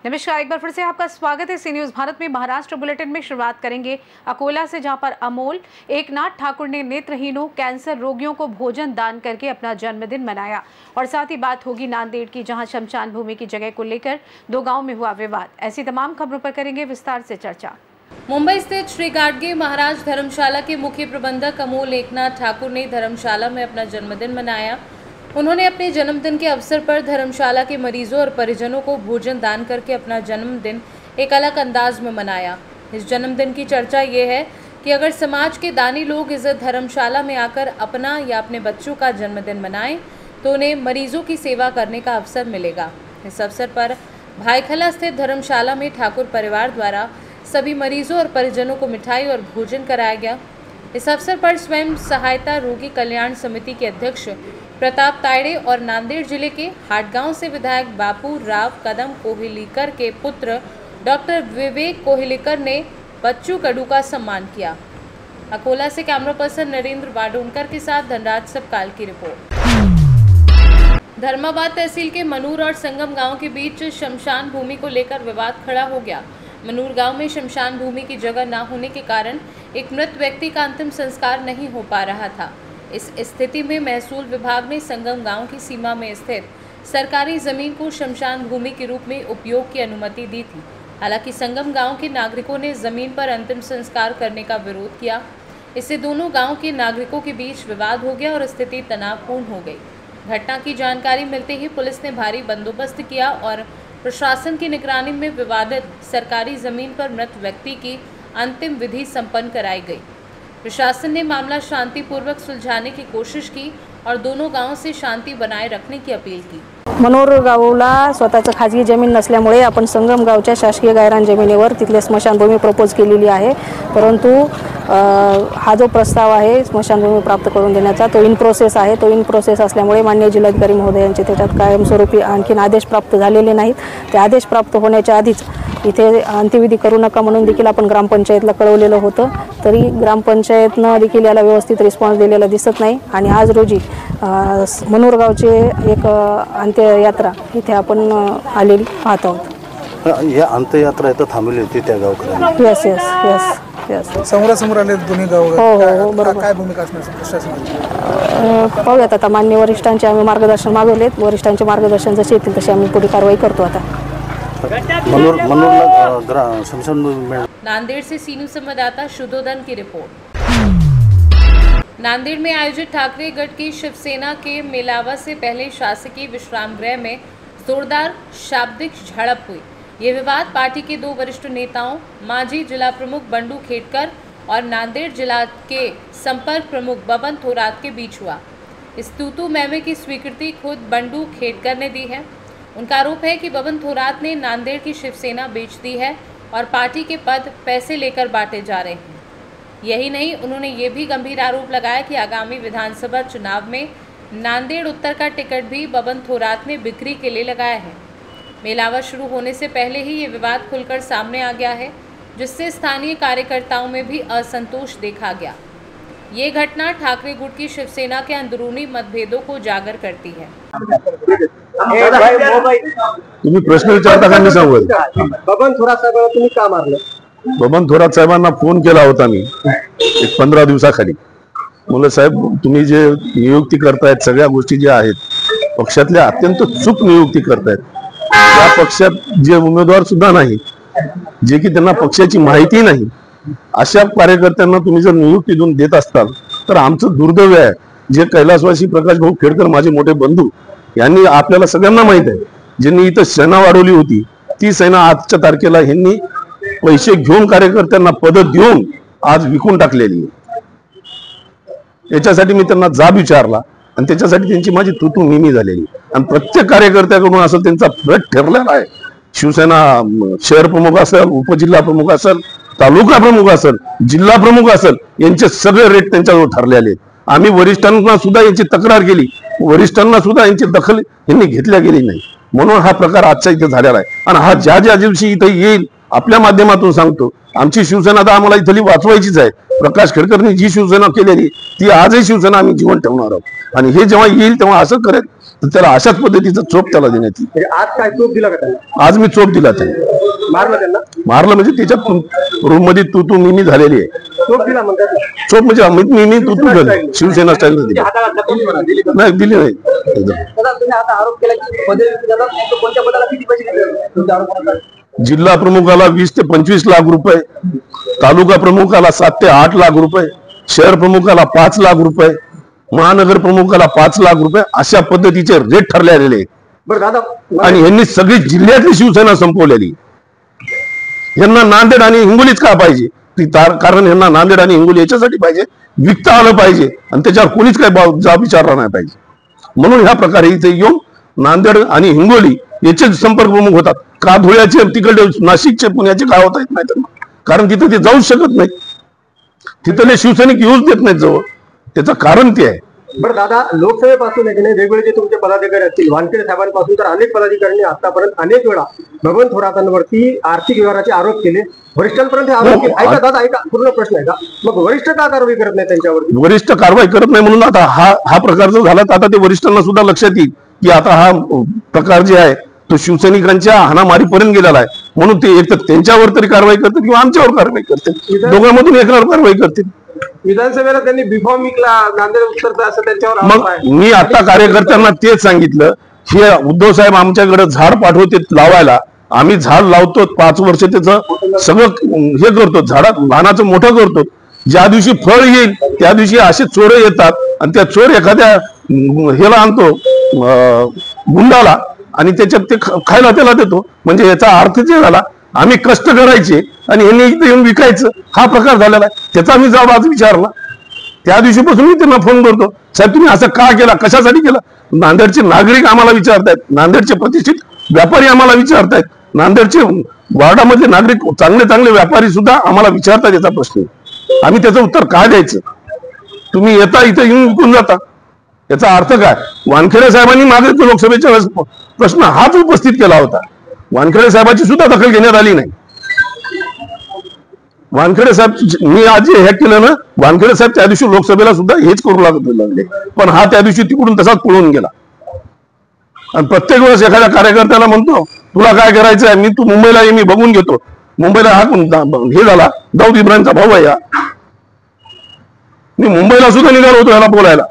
नमस्कार, एक बार फिर से आपका स्वागत है सी न्यूज भारत में। महाराष्ट्र बुलेटिन में शुरुआत करेंगे अकोला से, जहां पर अमोल एकनाथ ठाकुर ने नेत्रहीनों, कैंसर रोगियों को भोजन दान करके अपना जन्मदिन मनाया। और साथ ही बात होगी नांदेड़ की, जहां शमशान भूमि की जगह को लेकर दो गाँव में हुआ विवाद। ऐसी तमाम खबरों पर करेंगे विस्तार से चर्चा। मुंबई स्थित श्री गाडगे महाराज धर्मशाला के मुख्य प्रबंधक अमोल एकनाथ ठाकुर ने धर्मशाला में अपना जन्मदिन मनाया। उन्होंने अपने जन्मदिन के अवसर पर धर्मशाला के मरीजों और परिजनों को भोजन दान करके अपना जन्मदिन एक अलग अंदाज में मनाया। इस जन्मदिन की चर्चा ये है कि अगर समाज के दानी लोग इस धर्मशाला में आकर अपना या अपने बच्चों का जन्मदिन मनाएं तो उन्हें मरीजों की सेवा करने का अवसर मिलेगा। इस अवसर पर भाईखला स्थित धर्मशाला में ठाकुर परिवार द्वारा सभी मरीजों और परिजनों को मिठाई और भोजन कराया गया। इस अवसर पर स्वयं सहायता रोगी कल्याण समिति के अध्यक्ष प्रताप तायड़े और नांदेड़ जिले के हाटगांव से विधायक बापू राव कदम कोहिलीकर के पुत्र डॉक्टर विवेक कोहिलीकर ने बच्चू कडू का सम्मान किया। अकोला से कैमरा पर्सन नरेंद्र वाडोनकर के साथ धनराज सबकाल की रिपोर्ट। धर्माबाद तहसील के मनूर और संगम गांव के बीच शमशान भूमि को लेकर विवाद खड़ा हो गया। मनूर गांव में शमशान भूमि की जगह न होने के कारण एक मृत व्यक्ति का अंतिम संस्कार नहीं हो पा रहा था। इस स्थिति में महसूल विभाग ने संगम गांव की सीमा में स्थित सरकारी जमीन को शमशान भूमि के रूप में उपयोग की अनुमति दी थी। हालांकि संगम गांव के नागरिकों ने जमीन पर अंतिम संस्कार करने का विरोध किया। इससे दोनों गांव के नागरिकों के बीच विवाद हो गया और स्थिति तनावपूर्ण हो गई। घटना की जानकारी मिलते ही पुलिस ने भारी बंदोबस्त किया और प्रशासन की निगरानी में विवादित सरकारी जमीन पर मृत व्यक्ति की अंतिम विधि संपन्न कराई गई। प्रशासन ने मामला शांतिपूर्वक सुलझाने की कोशिश की और दोनों गांवों से शांति बनाए रखने की अपील की। मनोर गावला स्वतःचं खाजगी जमीन नसल्यामुळे आपण संगम गावच्या शासकीय गायरान जमिनीवर तिथले स्मशानभूमी प्रपोज केलेली आहे, परंतु हा जो प्रस्ताव आहे स्मशानभूमी प्राप्त करून देण्याचा तो इन प्रोसेस आहे। तो इन प्रोसेस असल्यामुळे माननीय जिल्हाधिकारी महोदयांचे त्याच्यात कायमस्वरूपी आणखीन आदेश प्राप्त झालेले नाहीत। ते आदेश प्राप्त होण्याच्या आधीच इथे अंत्यविधी करू नका म्हणून देखील आपण ग्रामपंचायतला कळवलेलं होतं, तरी ग्रामपंचायतनं देखील याला व्यवस्थित रिस्पॉन्स दिलेला दिसत नाही। आणि आज रोजी मनोर गावचे एक अंत्ययात्रा इथे आपण आलेली पाहत आहोत। या अंत्ययात्रा इथं थांबली होती त्या गावकऱ्यांनी। यस यस यस यस समोरासमोर आले दोन्ही गाव। हो बरोबर। काय भूमिका असणार प्रशासनाची? पाहूयात आता मान्य वरिष्ठांचे आम्ही मार्गदर्शन मागवलेत। वरिष्ठांचे मार्गदर्शन जसे येतील तसे आम्ही पुढे कारवाई करतो। आता नांदेड़ से सी न्यूज संवाददाता शुद्धोधन की रिपोर्ट। नांदेड़ में आयोजित ठाकरे गढ़ की शिवसेना के मेलावा से पहले शासकीय विश्राम गृह में जोरदार शाब्दिक झड़प हुई। ये विवाद पार्टी के दो वरिष्ठ नेताओं माजी जिला प्रमुख बंडू खेड़कर और नांदेड़ जिला के संपर्क प्रमुख बबन थोरात के बीच हुआ। इस तूतू मैमे की स्वीकृति खुद बंडू खेड़कर ने दी है। उनका आरोप है कि बबन थोरात ने नांदेड़ की शिवसेना बेच दी है और पार्टी के पद पैसे लेकर बांटे जा रहे हैं। यही नहीं, उन्होंने ये भी गंभीर आरोप लगाया कि आगामी विधानसभा चुनाव में नांदेड़ उत्तर का टिकट भी बबन थोरात ने बिक्री के लिए लगाया है। मेलावा शुरू होने से पहले ही ये विवाद खुलकर सामने आ गया है, जिससे स्थानीय कार्यकर्ताओं में भी असंतोष देखा गया। ये घटना ठाकरे गुट की शिवसेना के अंदरूनी मतभेदों को उजागर करती है। तुम्ही प्रश्न विचारता का? मी सांगू बबन थोरात साहेबांना तुम्ही का मारलं? बबन थोरात साहेबांना फोन केला होता मी एक 15 दिवसाखाली। मुलं साहेब, तुम्ही जे नियुक्ती करतायत सगळ्या गोष्टी ज्या आहेत पक्षातल्या अत्यंत चूक नियुक्ती करतायत। त्या पक्षात जे उमेदवार सुद्धा नाही, जे की त्यांना पक्षाची माहिती नाही, अशा कार्यकर्त्यांना तुम्ही जर नियुक्ती देत असताल तर आमचं दुर्दैव आहे। जे कैलासवासी प्रकाश भाऊ खेडकर माझे मोठे बंधू यांनी आपल्याला सगळ्यांना माहित आहे, ज्यांनी इथं सेना वाढवली होती, ती सेना आजच्या तारखेला ह्यांनी पैसे घेऊन कार्यकर्त्यांना पद देऊन आज विकून टाकलेली आहे। याच्यासाठी मी त्यांना जाब विचारला आणि त्याच्यासाठी त्यांची माझी तुतू मिमी झालेली आणि प्रत्येक कार्यकर्त्याकडून असं त्यांचा प्रयत्न ठरलेला आहे। शिवसेना शहर प्रमुख असेल, उपजिल्हा प्रमुख असेल, तालुका प्रमुख असेल, जिल्हा प्रमुख असेल, यांचे सगळे रेट त्यांच्याजवळ ठरलेले आहेत। आम्ही वरिष्ठांना सुद्धा यांची तक्रार केली, वरिष्ठांना सुद्धा यांची दखल यांनी घेतल्या गेली नाही, म्हणून हा प्रकार आजच्या इथे झालेला आहे। आणि हा ज्या दिवशी इथे येईल आपल्या माध्यमातून सांगतो, आमची शिवसेना तर आम्हाला इथली वाचवायचीच आहे। प्रकाश खेडकरनी जी शिवसेना केलेली ती आजही शिवसेना आम्ही जीवन ठेवणार आहोत आणि हे जेव्हा येईल तेव्हा असं करेल तर त्याला अशाच पद्धतीचा चोप त्याला देण्यात येईल. म्हणजे आज काय चोप दिला का त्यांना? आज मी चोप दिला त्यांना. मारलं त्यांना? मारलं म्हणजे त्याच्या रूम मध्ये तू मी झालेली आहे. चोप दिला म्हणतात. चोप म्हणजे मी तू झाली शिवसेना स्टाईल दिली नाही, दिली नाही. तुम्ही आता आरोप केला की कोणत्या पदाला किती पैसे दिले तुमच्या आरोपानुसार? जिल्हा प्रमुखाला 20 ते 25 लाख रुपये, तालुका प्रमुखाला 7 ते 8 लाख रुपये, शहर प्रमुखाला 5 लाख रुपये, महानगर प्रमुखाला 5 लाख रुपये अशा पद्धतीचे रेट ठरलेले आहेत. बरं दादा, आणि यांनी सगळी जिल्ह्यातली शिवसेना संपवलेली. यांना नांदेड आणि हिंगोलीच का पाहिजे? कारण यांना नांदेड आणि हिंगोली याच्यासाठी पाहिजे, विकता आलं पाहिजे आणि त्याच्यावर कोणीच काही जाब विचारला नाही पाहिजे. म्हणून ह्या प्रकारे इथे येऊन नांदेड आणि हिंगोली याचे संपर्क प्रमुख होतात. का धुळ्याचे, तिकडे नाशिकचे, पुण्याचे काय होता येत नाही त्यांना, कारण तिथे ते जाऊच शकत नाही. तिथले शिवसैनिक येऊच देत नाहीत जवळ. त्याचं कारण ते आहे. बरं दादा, लोकसभेपासून वेगवेगळे जे तुमचे पदाधिकारी असतील, वानखेडे साहेबांपासून तर अनेक पदाधिकाऱ्यांनी आतापर्यंत अनेक वेळा भगवंत थोरातांवरती आर्थिक व्यवहाराचे आरोप केले, वरिष्ठांपर्यंत आरोप केले. ऐका दादा, ऐका, पूर्ण प्रश्न आहे का? मग वरिष्ठ का कारवाई करत नाही त्यांच्यावरती? वरिष्ठ कारवाई करत नाही म्हणून आता हा प्रकार जो झाला, तर आता ते वरिष्ठांना सुद्धा लक्षात येईल की आता हा प्रकार जे आहे तो शिवसैनिकांच्या हाणामारीपर्यंत गेलेला आहे. म्हणून ते एक तर त्यांच्यावर तरी कारवाई करतील किंवा आमच्यावर कारवाई करतील, दोघांमधून एकावर कारवाई करतील. विधानसभेला त्यांनी बिफॉर्म विकला नांदेड उत्तरचा असं त्यांच्यावर मग मी आता कार्यकर्त्यांना तेच सांगितलं, हे उद्धव साहेब आमच्याकडे झाड पाठवते लावायला, आम्ही झाड लावतो, 5 वर्ष त्याचं सगळं हे करतो, झाडात लहानाचं मोठं करतो. ज्या दिवशी फळ येईल त्या दिवशी असे चोर येतात आणि त्या चोर एखाद्या हेला आणतो गुंडाला आणि त्याच्यात ते खायला त्याला देतो. म्हणजे याचा अर्थ जे झाला, आम्ही कष्ट करायचे आणि यांनी इथे येऊन विकायचं, हा प्रकार झालेला आहे. त्याचा मी जबाब आज विचारला. त्या दिवशीपासून मी त्यांना फोन करतो, साहेब तुम्ही असं का केला, कशासाठी केलं? नांदेडचे नागरिक आम्हाला विचारतायत, नांदेडचे प्रतिष्ठित व्यापारी आम्हाला विचारतायत, नांदेडचे वार्डामधले नागरिक चांगले व्यापारी सुद्धा आम्हाला विचारतात याचा प्रश्न. आम्ही त्याचं उत्तर काय द्यायचं? तुम्ही येता इथे येऊन विकून जाता, याचा अर्थ काय? वानखेडे साहेबांनी मागे लोकसभेच्या प्रश्न हाच उपस्थित केला होता. वानखेडे साहेबांची सुद्धा दखल घेण्यात आली नाही. वानखेडे साहेब, मी आज हे केलं ना, वानखेडे साहेब त्या दिवशी लोकसभेला सुद्धा हेच करू लागले, पण हा त्या दिवशी तिकडून तसाच पळून गेला. आणि प्रत्येक वेळेस एखाद्या कार्यकर्त्याला म्हणतो तुला काय करायचं आहे, तू मुंबईला ये, मी बघून घेतो. मुंबईला हा हे झाला, दाऊद इब्राहिमचा भाऊ आहे. मी मुंबईला सुद्धा निघालो होतो ह्याला बोलायला,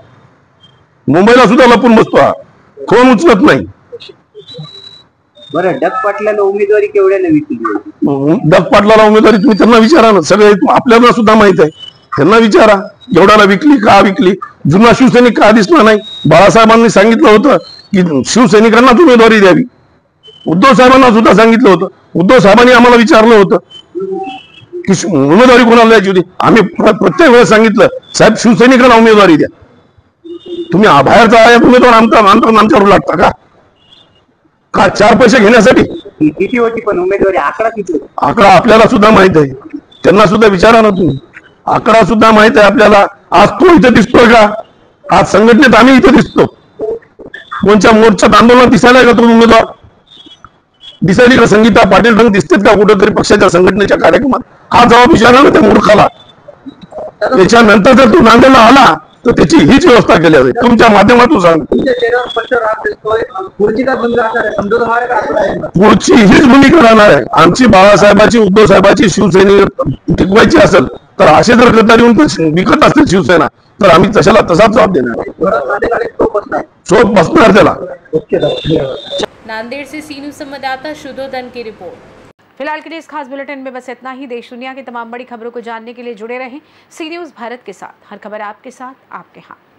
मुंबईला सुद्धा लपून बसतो, हा फोन उचलत नाही. बरं, डग पाटलाला उमेदवारी केवढ्याला विकली? डग पाटलाला उमेदवारी तुम्ही त्यांना विचारा ना, सगळे आपल्याला सुद्धा माहित आहे. त्यांना विचारा एवढ्याला विकली, का विकली, जुना शिवसैनिक का दिसला नाही? बाळासाहेबांनी सांगितलं होतं की शिवसैनिकांनाच उमेदवारी द्यावी. उद्धव साहेबांना सुद्धा सांगितलं होतं. उद्धव साहेबांनी आम्हाला विचारलं होतं की उमेदवारी कोणाला द्यायची होती. आम्ही प्रत्येक वेळेस सांगितलं साहेब शिवसैनिकांना उमेदवारी द्या. तुम्ही बाहेरचा उमेदवार आमच्यावर लागता का? 4 पैसे घेण्यासाठी? किती होती पण उमेदवारी? आकडा किती? आकडा आपल्याला सुद्धा माहित आहे, त्यांना सुद्धा विचारा ना तुम्ही. आकडा सुद्धा माहित आहे आपल्याला. आज तो इथे दिसतोय का? आज संघटनेत आम्ही इथे दिसतो. कोणत्या मोर्चात आंदोलन दिसायला का तो उमेदवार? दिसायली का संगीता पाटील रंग दिसतेत का कुठेतरी पक्षाच्या संघटनेच्या कार्यक्रमात? हा जबाब विचारा ना त्या मूर्खाला. त्याच्यानंतर जर तो नांदेडला आला तर त्याची हीच व्यवस्था केली जाते. तुमच्या माध्यमातून सांग, पुढची हीच भूमिका राहणार आहे आमची. बाळासाहेबांची, उद्धव साहेबांची शिवसैनिक टिकवायची असेल तर असे जर गद्दार येऊन विकत असतील शिवसेना, तर आम्ही तसाच जबाब देणार, चोप बसणार त्याला. नांदेड़ से सी न्यूज संवाददाता शुद्धोधन की रिपोर्ट। फिलहाल के लिए इस खास बुलेटिन में बस इतना ही। देश दुनिया की तमाम बड़ी खबरों को जानने के लिए जुड़े रहें सी न्यूज़ भारत के साथ। हर खबर आपके साथ, आपके हाथ।